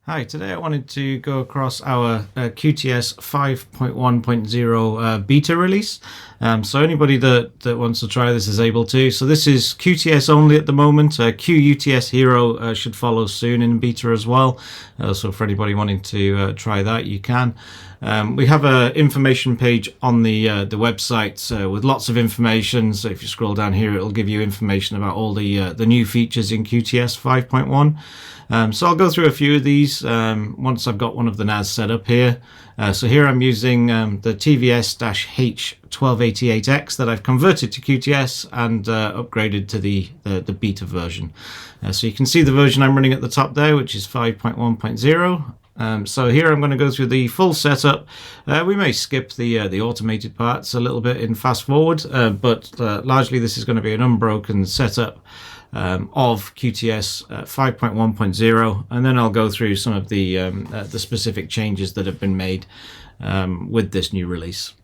Hi, today I wanted to go across our QTS 5.1.0 beta release. So anybody that wants to try this is able to. So this is QTS only at the moment. QUTS Hero should follow soon in beta as well. So for anybody wanting to try that, you can. We have an information page on the website with lots of information. So if you scroll down here, it'll give you information about all the new features in QTS 5.1. So I'll go through a few of these once I've got one of the NAS set up here. So here I'm using the TVS-H1288X that I've converted to QTS and upgraded to the beta version. So you can see the version I'm running at the top there, which is 5.1.0. So here I'm going to go through the full setup. We may skip the automated parts a little bit in fast forward, but largely this is going to be an unbroken setup of QTS 5.1.0, and then I'll go through some of the specific changes that have been made with this new release.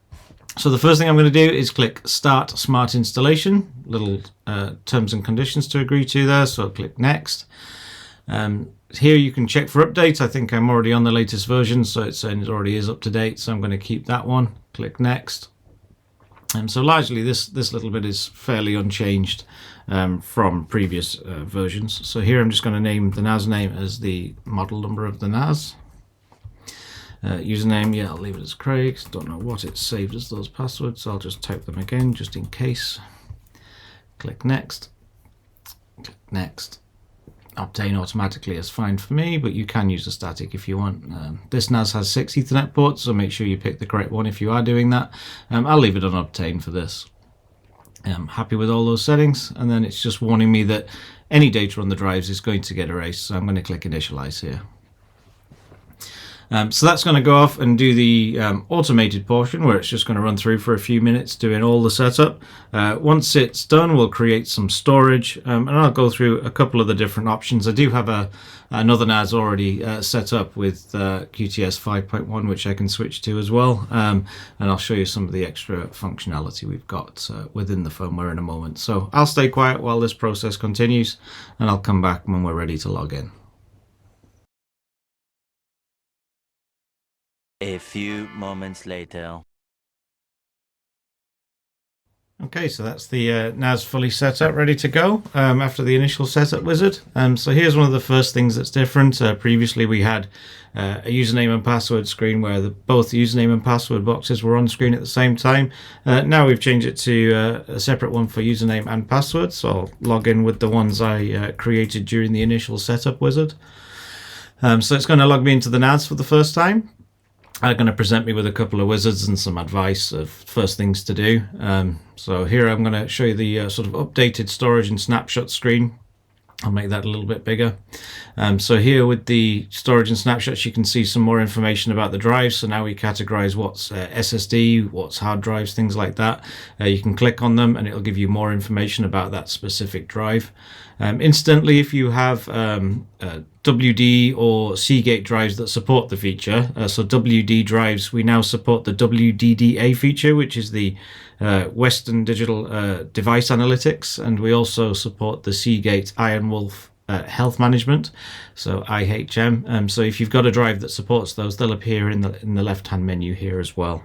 So the first thing I'm going to do is click Start Smart Installation. Little terms and conditions to agree to there, so I'll click Next. Here you can check for updates. I think I'm already on the latest version, so it's saying it already is up to date, so I'm going to keep that one. Click Next. So largely this little bit is fairly unchanged from previous versions. So here I'm just going to name the NAS name as the model number of the NAS. Username, yeah, I'll leave it as Craig. Don't know what it's saved as those passwords, so I'll just type them again just in case. Click Next. Click Next. Obtain automatically is fine for me, but you can use a static if you want. This NAS has 6 Ethernet ports, so make sure you pick the correct one if you are doing that. I'll leave it on obtain for this. I'm happy with all those settings, and then it's just warning me that any data on the drives is going to get erased, so I'm going to click Initialize here. So that's going to go off and do the automated portion where it's just going to run through for a few minutes doing all the setup. Once it's done, we'll create some storage, and I'll go through a couple of the different options. I do have another NAS already set up with QTS 5.1, which I can switch to as well, and I'll show you some of the extra functionality we've got within the firmware in a moment. So I'll stay quiet while this process continues, and I'll come back when we're ready to log in. A few moments later. Okay, so that's the NAS fully set up, ready to go after the initial setup wizard. So here's one of the first things that's different. Previously we had a username and password screen where both the username and password boxes were on screen at the same time. Now we've changed it to a separate one for username and password, so I'll log in with the ones I created during the initial setup wizard. So it's going to log me into the NAS for the first time. They're going to present me with a couple of wizards and some advice of first things to do. So here I'm going to show you the sort of updated storage and snapshot screen. I'll make that a little bit bigger. So here with the storage and snapshots, you can see some more information about the drives. So now we categorize what's SSD, what's hard drives, things like that. You can click on them and it'll give you more information about that specific drive. Incidentally, if you have WD or Seagate drives that support the feature, so WD drives, we now support the WDDA feature, which is the Western Digital Device Analytics, and we also support the Seagate Iron Wolf Health Management, so IHM. So if you've got a drive that supports those, they'll appear in the left-hand menu here as well.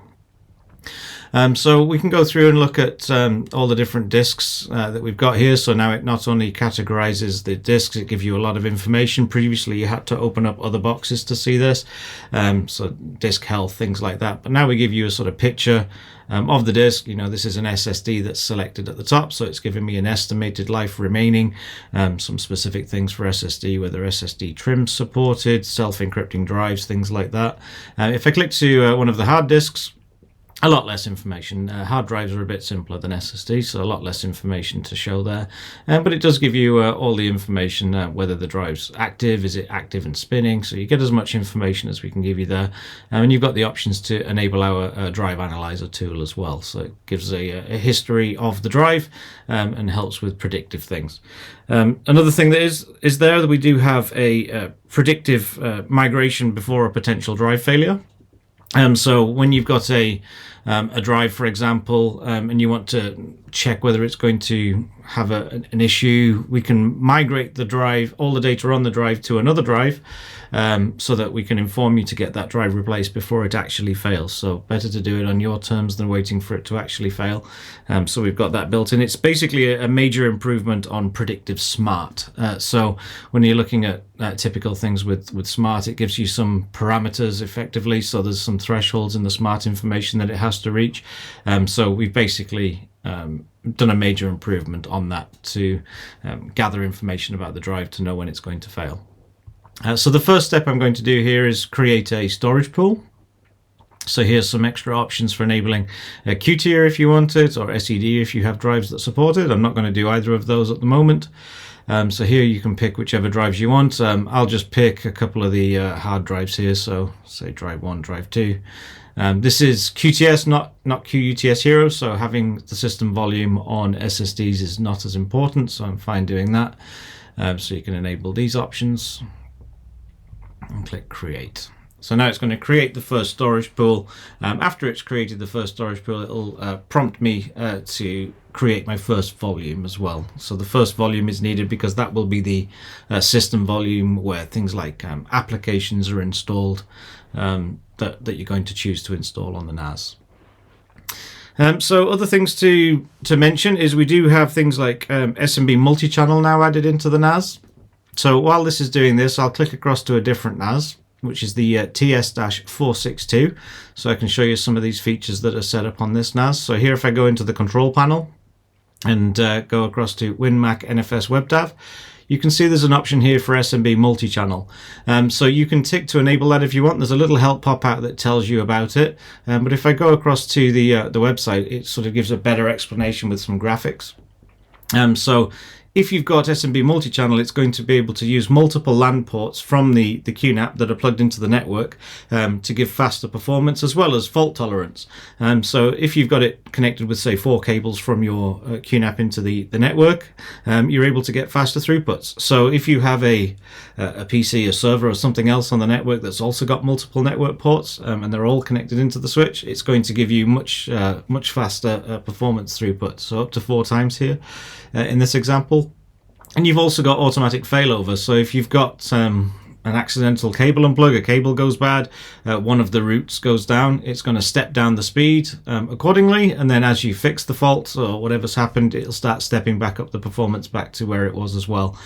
So we can go through and look at all the different disks that we've got here. So now it not only categorizes the disks, it gives you a lot of information. Previously you had to open up other boxes to see this, so disk health, things like that. But now we give you a sort of picture of the disk. You know, this is an SSD that's selected at the top, so it's giving me an estimated life remaining, some specific things for SSD, whether SSD trims supported, self-encrypting drives, things like that. If I click to one of the hard disks, a lot less information. Hard drives are a bit simpler than SSD, so a lot less information to show there. But it does give you all the information, whether the drive's active, is it active and spinning, so you get as much information as we can give you there. And you've got the options to enable our drive analyzer tool as well, so it gives a history of the drive and helps with predictive things. Another thing that is there, that we do have a predictive migration before a potential drive failure. So when you've got a a drive, for example, and you want to check whether it's going to have an issue, we can migrate the drive, all the data on the drive, to another drive, so that we can inform you to get that drive replaced before it actually fails. So better to do it on your terms than waiting for it to actually fail. So we've got that built in. It's basically a major improvement on predictive smart. So when you're looking at typical things with smart, it gives you some parameters effectively. So there's some thresholds in the smart information that it has to reach. So we've basically done a major improvement on that to gather information about the drive to know when it's going to fail. So the first step I'm going to do here is create a storage pool. So here's some extra options for enabling a QTIER if you want it, or SED if you have drives that support it. I'm not going to do either of those at the moment. So here you can pick whichever drives you want. I'll just pick a couple of the hard drives here. So say drive 1, drive 2. This is QTS, not QUTS Hero, so having the system volume on SSDs is not as important, so I'm fine doing that. So you can enable these options and click create. So now it's going to create the first storage pool. After it's created the first storage pool, it'll prompt me to create my first volume as well. So the first volume is needed because that will be the system volume where things like applications are installed that you're going to choose to install on the NAS. So other things to mention is we do have things like SMB multichannel now added into the NAS. So while this is doing this, I'll click across to a different NAS, which is the TS-462. So I can show you some of these features that are set up on this NAS. So here, if I go into the control panel and go across to WinMac NFS WebDAV, you can see there's an option here for SMB multi-channel. So you can tick to enable that if you want. There's a little help pop-out that tells you about it. But if I go across to the website, it sort of gives a better explanation with some graphics. So if you've got SMB multi-channel, it's going to be able to use multiple LAN ports from the QNAP that are plugged into the network to give faster performance as well as fault tolerance. So if you've got it connected with, say, 4 cables from your QNAP into the network, you're able to get faster throughputs. So if you have a PC, a server, or something else on the network that's also got multiple network ports and they're all connected into the switch, it's going to give you much faster performance throughput. So up to 4 times here in this example. And you've also got automatic failover. So if you've got an accidental cable unplug, a cable goes bad, one of the routes goes down, it's going to step down the speed accordingly. And then as you fix the fault or whatever's happened, it'll start stepping back up the performance back to where it was as well.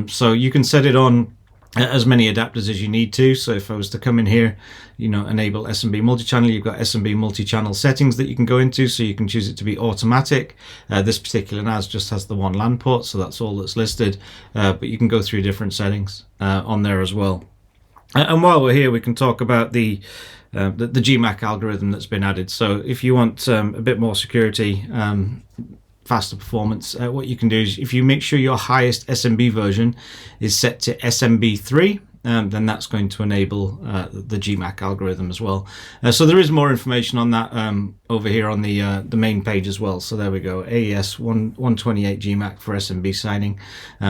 So you can set it on as many adapters as you need to. So if I was to come in here, enable SMB multi-channel, you've got SMB multi-channel settings that you can go into, so you can choose it to be automatic. This particular NAS just has the 1 LAN port, so that's all that's listed, but you can go through different settings on there as well. And while we're here, we can talk about the GMAC algorithm that's been added. So if you want a bit more security, faster performance, what you can do is if you make sure your highest SMB version is set to SMB3, then that's going to enable the GMAC algorithm as well. So there is more information on that over here on the main page as well. So there we go, AES 128 GMAC for SMB signing.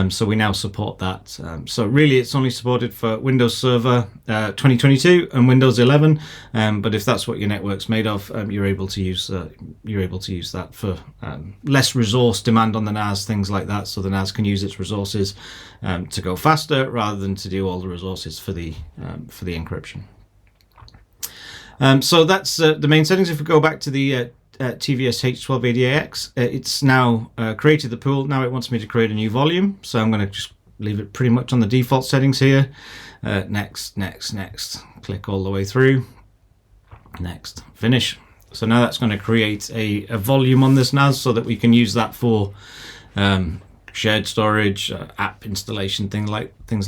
So we now support that. So really it's only supported for Windows Server 2022 and Windows 11. But if that's what your network's made of, you're able to use that for less resource demand on the NAS, things like that. So the NAS can use its resources to go faster rather than to do all the resources for the encryption. So that's the main settings. If we go back to the TVS H1280AX, it's now created the pool. Now it wants me to create a new volume, so I'm going to just leave it pretty much on the default settings here. Next, click all the way through. Next, finish. So now that's going to create a volume on this NAS so that we can use that for shared storage, app installation, things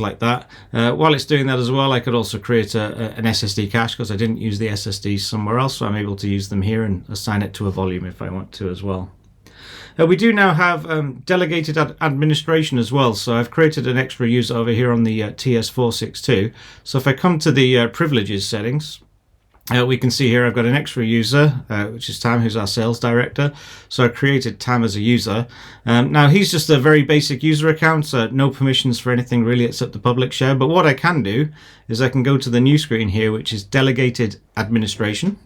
like that. While it's doing that as well, I could also create an SSD cache because I didn't use the SSDs somewhere else, so I'm able to use them here and assign it to a volume if I want to as well. We do now have delegated administration as well, so I've created an extra user over here on the TS462. So if I come to the privileges settings, we can see here I've got an extra user, which is Tam, who's our sales director. So I created Tam as a user. Now he's just a very basic user account, no permissions for anything really except the public share. But what I can do is I can go to the new screen here, which is delegated administration.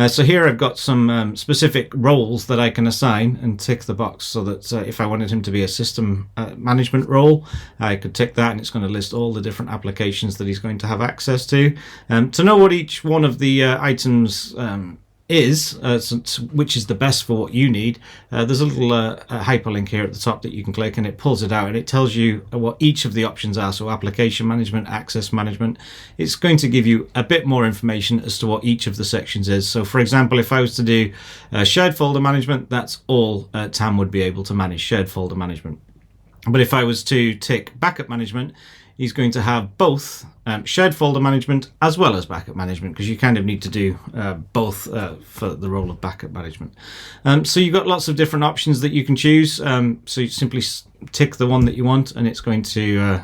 So here I've got some specific roles that I can assign and tick the box so that if I wanted him to be a system management role, I could tick that, and it's going to list all the different applications that he's going to have access to. To know what each one of the items is, which is the best for what you need, there's a little hyperlink here at the top that you can click, and it pulls it out and it tells you what each of the options are. So application management, access management, it's going to give you a bit more information as to what each of the sections is. So for example, if I was to do shared folder management, that's all Tam would be able to manage, shared folder management. But if I was to tick backup management, he's going to have both shared folder management as well as backup management, because you kind of need to do both for the role of backup management. So you've got lots of different options that you can choose. So you simply tick the one that you want, and it's going to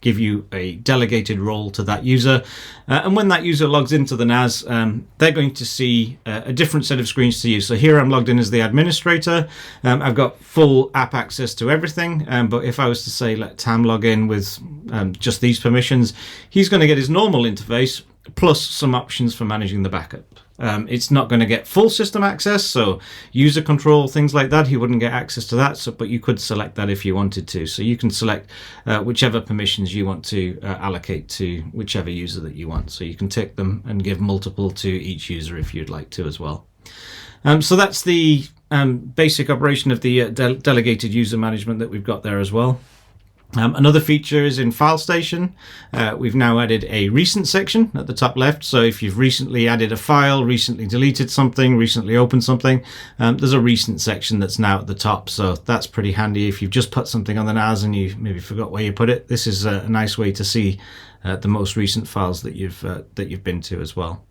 give you a delegated role to that user. And when that user logs into the NAS, they're going to see a different set of screens to you. So here I'm logged in as the administrator. I've got full app access to everything. But if I was to say let Tam log in with just these permissions, he's going to get his normal interface plus some options for managing the backup. It's not going to get full system access, so user control, things like that, he wouldn't get access to that, but you could select that if you wanted to. So you can select whichever permissions you want to allocate to whichever user that you want. So you can tick them and give multiple to each user if you'd like to as well. So that's the basic operation of the delegated user management that we've got there as well. Another feature is in File Station. We've now added a recent section at the top left. So if you've recently added a file, recently deleted something, recently opened something, there's a recent section that's now at the top. So that's pretty handy. If you've just put something on the NAS and you maybe forgot where you put it, this is a nice way to see the most recent files that you've been to as well.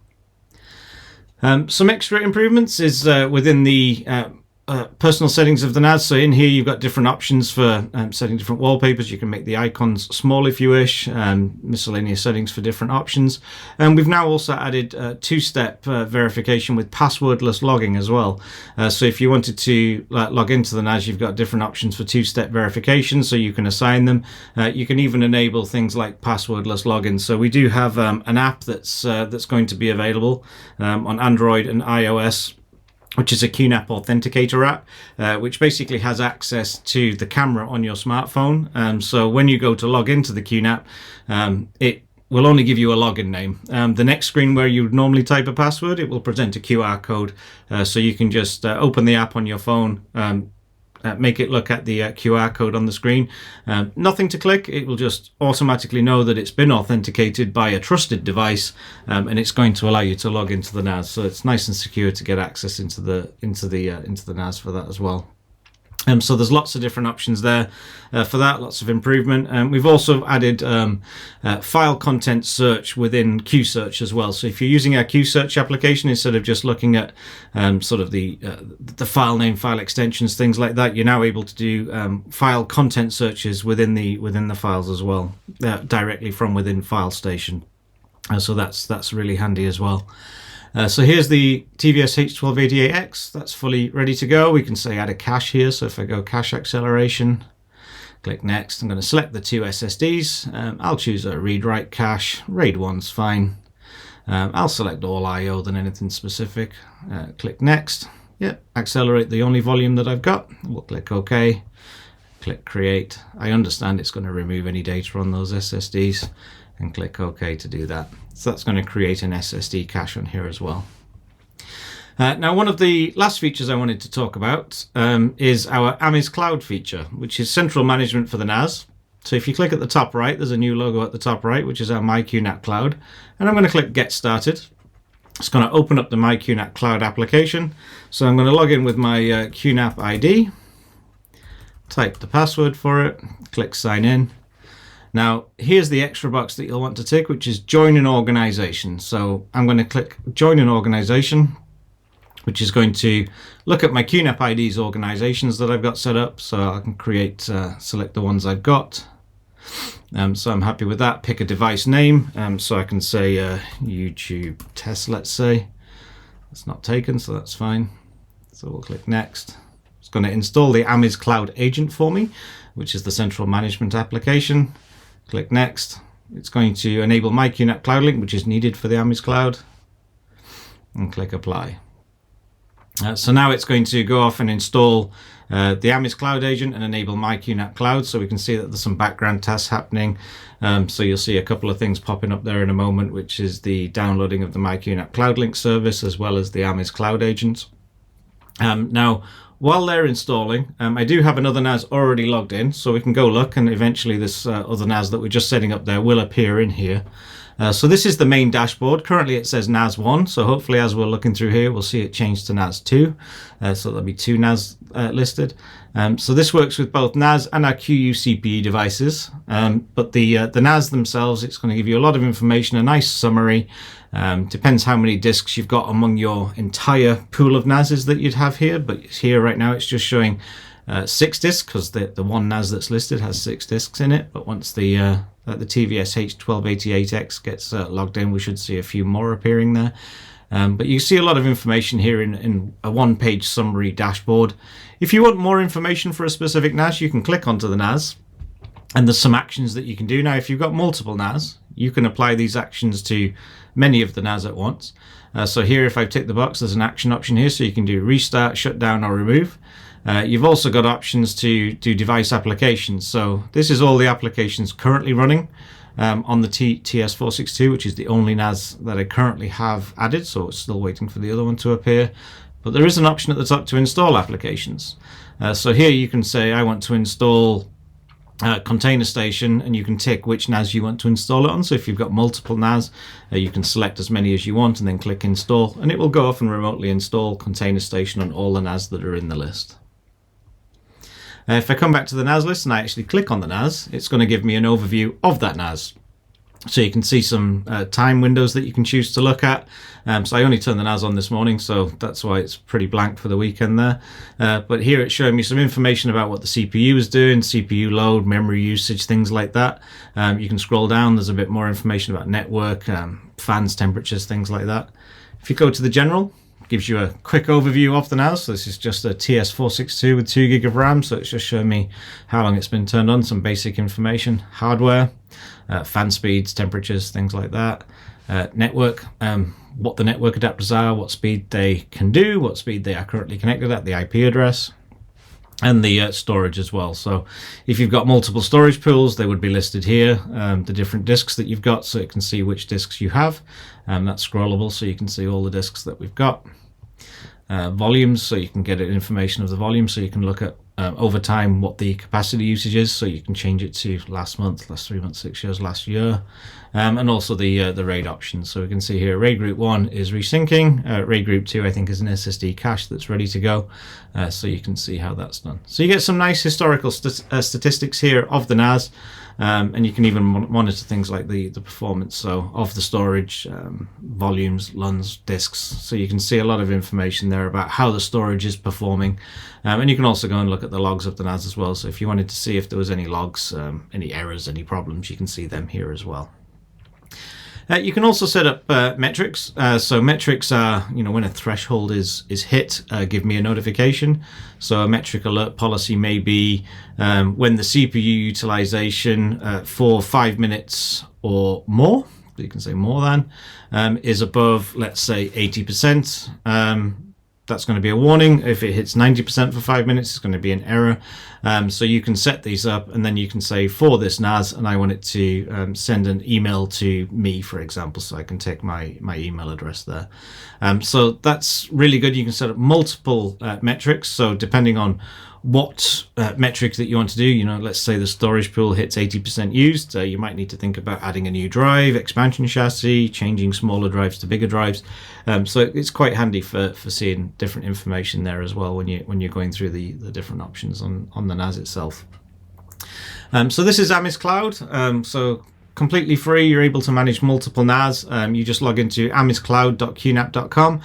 Some extra improvements is within the personal settings of the NAS. So in here you've got different options for setting different wallpapers. You can make the icons small if you wish, miscellaneous settings for different options. And we've now also added two-step verification with passwordless logging as well. So if you wanted to log into the NAS, you've got different options for two-step verification, so you can assign them. You can even enable things like passwordless login. So we do have an app that's going to be available on Android and iOS, which is a QNAP Authenticator app, which basically has access to the camera on your smartphone. So when you go to log into the QNAP, it will only give you a login name. The next screen where you would normally type a password, it will present a QR code. So you can just open the app on your phone, make it look at the QR code on the screen. Nothing to click. It will just automatically know that it's been authenticated by a trusted device, and it's going to allow you to log into the NAS. So it's nice and secure to get access into the NAS for that as well. So there's lots of different options there for that, lots of improvement. We've also added file content search within QSearch as well. So if you're using our QSearch application, instead of just looking at sort of the file name, file extensions, things like that, you're now able to do file content searches within the files as well, directly from within File Station. So that's really handy as well. So here's the TVS H1288X. That's fully ready to go. We can say add a cache here. So if I go cache acceleration, click next, I'm going to select the two SSDs. I'll choose a read-write cache. RAID 1's fine. I'll select all I/O than anything specific. Click next. Yep, accelerate the only volume that I've got. We'll click OK. Click create. I understand it's going to remove any data on those SSDs, and click OK to do that. So that's going to create an SSD cache on here as well. Now, one of the last features I wanted to talk about is our Amiz Cloud feature, which is central management for the NAS. So if you click at the top right, there's a new logo at the top right, which is our My QNAP Cloud. And I'm going to click Get Started. It's going to open up the My QNAP Cloud application. So I'm going to log in with my QNAP ID, type the password for it, click Sign In. Now, here's the extra box that you'll want to tick, which is Join an Organization. So I'm going to click Join an Organization, which is going to look at my QNAP ID's organizations that I've got set up. So I can create, select the ones I've got. So I'm happy with that. Pick a device name. So I can say YouTube test, let's say. It's not taken, so that's fine. So we'll click Next. It's going to install the Amiz Cloud agent for me, which is the central management application. Click Next. It's going to enable my QNAP Cloud link, which is needed for the Amiz Cloud. and click apply. So now it's going to go off and install the Amiz Cloud agent and enable my QNAP Cloud. So we can see that there's some background tasks happening. So you'll see a couple of things popping up there in a moment, which is the downloading of the my QNAP Cloud Link service, as well as the Amiz Cloud agent. Now, while they're installing, I do have another NAS already logged in, so we can go look, and eventually this other NAS that we're just setting up there will appear in here. So this is the main dashboard. Currently it says NAS 1, so hopefully as we're looking through here, we'll see it change to NAS 2. So there'll be 2 NAS listed. So this works with both NAS and our QU CPU devices. But the NAS themselves, it's going to give you a lot of information, a nice summary. Depends how many disks you've got among your entire pool of NASs that you'd have here. But here right now it's just showing 6 disks, because the one NAS that's listed has 6 disks in it. But once the TVS H1288X gets logged in, we should see a few more appearing there. But you see a lot of information here in a one-page summary dashboard. If you want more information for a specific NAS, you can click onto the NAS, and there's some actions that you can do. Now, if you've got multiple NAS, you can apply these actions to many of the NAS at once. So here, if I tick the box, there's an action option here, so you can do restart, shut down, or remove. You've also got options to do device applications. So this is all the applications currently running on the TS462, which is the only NAS that I currently have added. So it's still waiting for the other one to appear. But there is an option at the top to install applications. So here you can say, I want to install Container Station, and you can tick which NAS you want to install it on. So if you've got multiple NAS, you can select as many as you want and then click install, and it will go off and remotely install Container Station on all the NAS that are in the list. If I come back to the NAS list and I actually click on the NAS, it's going to give me an overview of that NAS. So you can see some time windows that you can choose to look at. So I only turned the NAS on this morning, so that's why it's pretty blank for the weekend there. But here it's showing me some information about what the CPU is doing, CPU load, memory usage, things like that. You can scroll down, there's a bit more information about network, fans, temperatures, things like that. If you go to the general, gives you a quick overview of the NAS. So this is just a TS462 with 2 gig of RAM, so it's just showing me how long it's been turned on, some basic information, hardware, fan speeds, temperatures, things like that, network, what the network adapters are, what speed they can do, what speed they are currently connected at, the IP address, and the storage as well. So if you've got multiple storage pools, they would be listed here, the different disks that you've got, so it can see which disks you have. That's scrollable, so you can see all the disks that we've got. Volumes, so you can get information of the volume, so you can look at over time what the capacity usage is, so you can change it to last month, last 3 months, 6 years, last year, and also the RAID options. So we can see here RAID group 1 is resyncing, RAID group 2 I think is an SSD cache that's ready to go, so you can see how that's done. So you get some nice historical statistics here of the NAS, and you can even monitor things like the performance, so of the storage, volumes, LUNs, disks. So you can see a lot of information there about how the storage is performing, and you can also go and look at the logs of the NAS as well. So if you wanted to see if there was any logs, any errors, any problems, you can see them here as well. You can also set up metrics. So metrics are, when a threshold is hit, give me a notification. So a metric alert policy may be when the CPU utilization for 5 minutes or more, you can say more than, is above, let's say, 80%. That's going to be a warning. If it hits 90% for 5 minutes, it's going to be an error. So you can set these up, and then you can say for this NAS, and I want it to send an email to me, for example, so I can take my email address there. So that's really good. You can set up multiple metrics. So depending on what metric that you want to do, let's say the storage pool hits 80% used, you might need to think about adding a new drive, expansion chassis, changing smaller drives to bigger drives. So it's quite handy for seeing different information there as well when you're going through the different options on the NAS itself. So this is Amiz Cloud. So completely free. You're able to manage multiple NAS. You just log into amizcloud.qnap.com.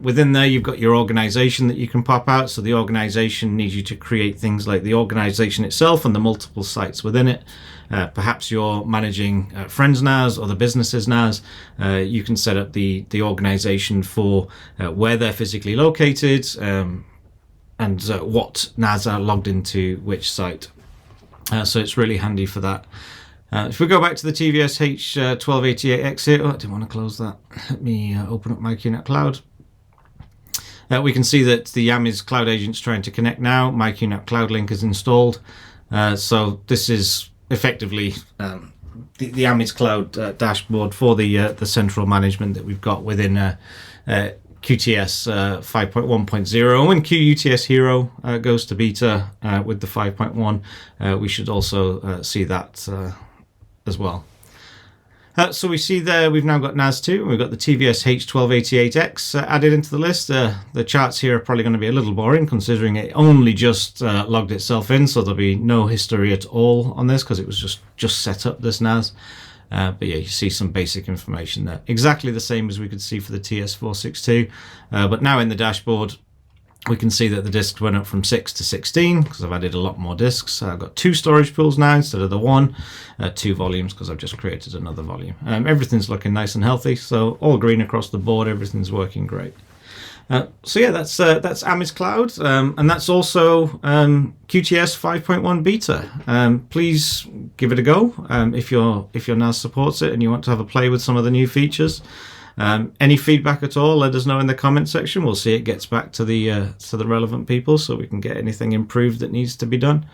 Within there, you've got your organization that you can pop out. So the organization needs you to create things like the organization itself and the multiple sites within it. Perhaps you're managing friends NAS or the business's NAS. You can set up the organization for where they're physically located and what NAS are logged into which site. So it's really handy for that. If we go back to the TVS H1288X here, I didn't want to close that. Let me open up my QNAP Cloud. We can see that the Amiz Cloud agent's trying to connect now. My QNAP Cloud link is installed. So this is effectively the Amiz Cloud dashboard for the central management that we've got within QTS 5.1.0. And when QUTS Hero goes to beta with the 5.1, we should also see that as well. So we see there we've now got NAS2, we've got the TVS H1288X added into the list. The charts here are probably going to be a little boring considering it only just logged itself in, so there'll be no history at all on this because it was just set up, this NAS. But yeah, you see some basic information there. Exactly the same as we could see for the TS462, but now in the dashboard we can see that the disks went up from 6 to 16 because I've added a lot more disks. I've got 2 storage pools now instead of the 1, 2 volumes because I've just created another volume. Everything's looking nice and healthy, so all green across the board, everything's working great. So yeah, that's Amiz Cloud, and that's also QTS 5.1 beta. Please give it a go if your NAS supports it and you want to have a play with some of the new features. Any feedback at all, let us know in the comment section. We'll see it gets back to the relevant people so we can get anything improved that needs to be done.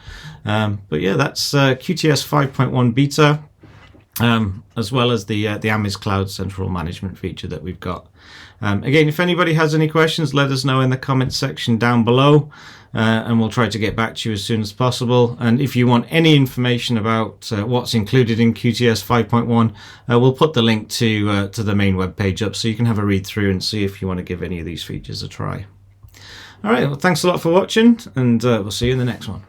But yeah, that's QTS 5.1 beta, as well as the Amiz Cloud central management feature that we've got. Again, if anybody has any questions, let us know in the comment section down below, and we'll try to get back to you as soon as possible. And if you want any information about what's included in QTS 5.1, we'll put the link to the main web page up so you can have a read through and see if you want to give any of these features a try. All right, well, thanks a lot for watching, and we'll see you in the next one.